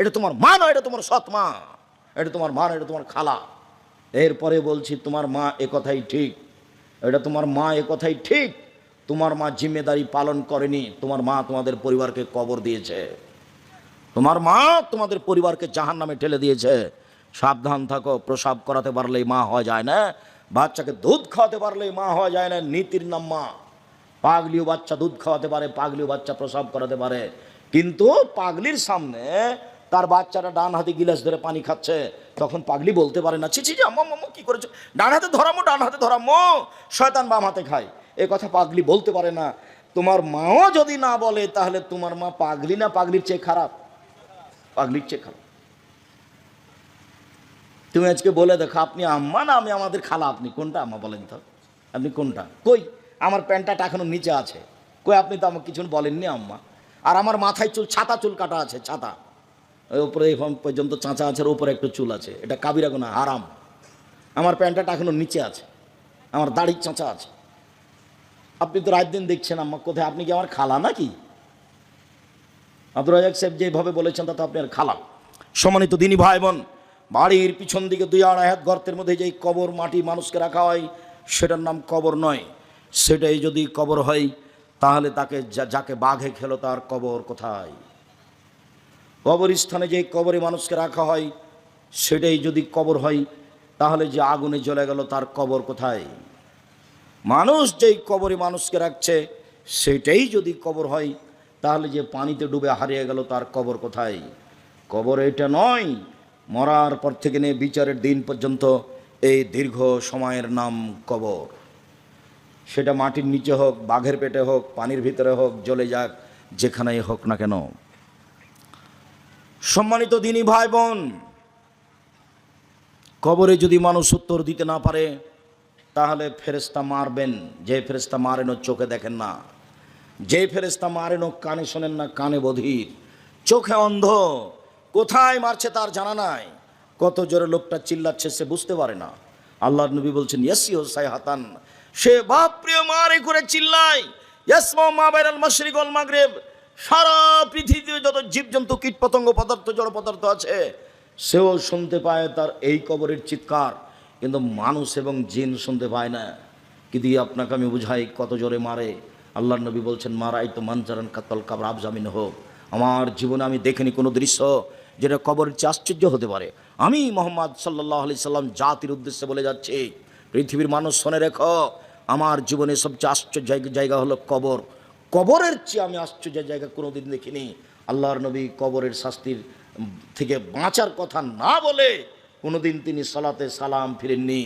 এটা তোমার মা নয়, এটা তোমার সৎ মা, এটা তোমার মা নয়, এটা তোমার খালা। এরপরে বলছি তোমার মা এ কথাই ঠিক, এটা তোমার মা এ কথাই ঠিক, তোমার মা জিম্মেদারি পালন করেনি, তোমার মা তোমাদের পরিবারকে কবর দিয়েছে, তোমার মা তোমাদের পরিবারকে জাহান্নামে ঠেলে দিয়েছে। সাবধান থাকো, প্রসাব করাতে পারলেই মা হওয়া যায় না, বাচ্চাকে দুধ খাওয়াতে পারলেই মা হওয়া যায় না, নীতির নাম মা। পাগলিও বাচ্চা দুধ খাওয়াতে পারে, পাগলিও বাচ্চা প্রসাব করাতে পারে, কিন্তু পাগলির সামনে তার বাচ্চাটা ডান হাতে গিলাস ধরে পানি খাচ্ছে, তখন পাগলি বলতে পারে না, ছি আম্মা মাম্মা কি করেছো, ডান হাতে ধরামো, ডান হাতে ধরামো, শয়তান বাম হাতে খায়, এ কথা পাগলি বলতে পারে না। তোমার মাও যদি না বলে তাহলে তোমার মা পাগলি না পাগলির চেয়ে খারাপ? পাগলির চেয়ে খারাপ। তুমি আজকে বলে দেখো আপনি আম্মা না আমি আমাদের খালা, আপনি কোনটা আম্মা বলেন তো, আপনি কোনটা? কই আমার প্যান্টটা এখনো নিচে আছে, কই আপনি তো আমাকে কিছু বলেননি আম্মা। আর আমার মাথায় চুল, ছাতা চুল কাটা আছে, ছাতা ওই উপরে এখন পর্যন্ত চাঁচা আছে, উপরে একটু চুল আছে, এটা কাবিরা গুনাহ, হারাম। আমার প্যান্টটা এখনো নিচে আছে, আমার দাড়ির চাঁচা আছে, আপনি তো রাত দিন দেখছেন আম্মা কোথায়, আপনি কি আমার খালা নাকি? আব্দুর রাজাক সাহেব যেভাবে বলেছেন তাতে আপনি আর খালা। সম্মানিত দিনী ভাই বোন, বাড়ির পিছন দিকে 2-2.5 হাত গর্তের মধ্যে যেই কবর মাটি মানুষকে রাখা হয় সেটার নাম কবর নয়। সেটাই যদি কবর হয় তাহলে তাকে যাকে বাঘে খেলো তার কবর কোথায়? কবরস্থানে যে কবরে মানুষকে রাখা হয় সেটাই যদি কবর হয় তাহলে যে আগুনে জ্বলে গেল তার কবর কোথায়? মানুষ যেই কবরে মানুষকে রাখছে সেটাই যদি কবর হয় তাহলে যে পানিতে ডুবে হারিয়ে গেল তার কবর কোথায়? কবর এটা নয়, মরার পর থেকে নিয়ে বিচারের দিন পর্যন্ত এই দীর্ঘ সময়ের নাম কবর। সেটা মাটির নিচে হোক, বাঘের পেটে হোক, পানির ভিতরে হোক, জ্বলে যাক, যেখানেই হোক না কেন। সম্মানিত দিনী ভাই বোন, কবরে যদি মানুষ উত্তর দিতে না পারে তাহলে ফেরেশতা মারবেন। যে ফেরেশতা মারেন ও চোখে দেখেন না, যে ফেরেশতা মারেন ও কানে শোনেন না, কানে বধির, চোখে অন্ধ, কোথায় মারছে তার জানা নাই, কত জোরে লোকটা চিল্লাচ্ছে সে বুঝতে পারে না। আল্লাহর নবী বলছেন ইয়াসিউ সাইহাতান, সে বাপ প্রিয় মারে করে চিল্লায়, ইয়াসমা মা বাইনাল মাশরিক ওয়াল মাগরিব, সারা পৃথিবীতে যত জীবজন্তু কীটপতঙ্গ পদার্থ জড় পদার্থ আছে সেও শুনতে পায় তার এই কবরের চিৎকার, কিন্তু মানুষ এবং জিন শুনতে পায় না। কি দিয়ে আপনাকে আমি বুঝাই কত জোরে মারে। আল্লাহর নবী বলছেন মারাই তো মানজারান কাতল কাবর আবজামিন হোক, আমার জীবনে আমি দেখিনি কোনো দৃশ্য যেটা কবরের চেয়ে আশ্চর্য হতে পারে। আমি মোহাম্মদ সাল্লাল্লাহু আলাইহি সাল্লাম জাতির উদ্দেশ্যে বলে যাচ্ছি, পৃথিবীর মানুষ শুনে রেখো, আমার জীবনে সবচেয়ে আশ্চর্য জায়গা হলো কবর। কবরের চেয়ে আমি আশ্চর্যের জায়গা কোনোদিন দেখিনি। আল্লাহর নবী কবরের শাস্তির থেকে বাঁচার কথা না বলে কোনোদিন তিনি সালাতে সালাম ফিরেননি।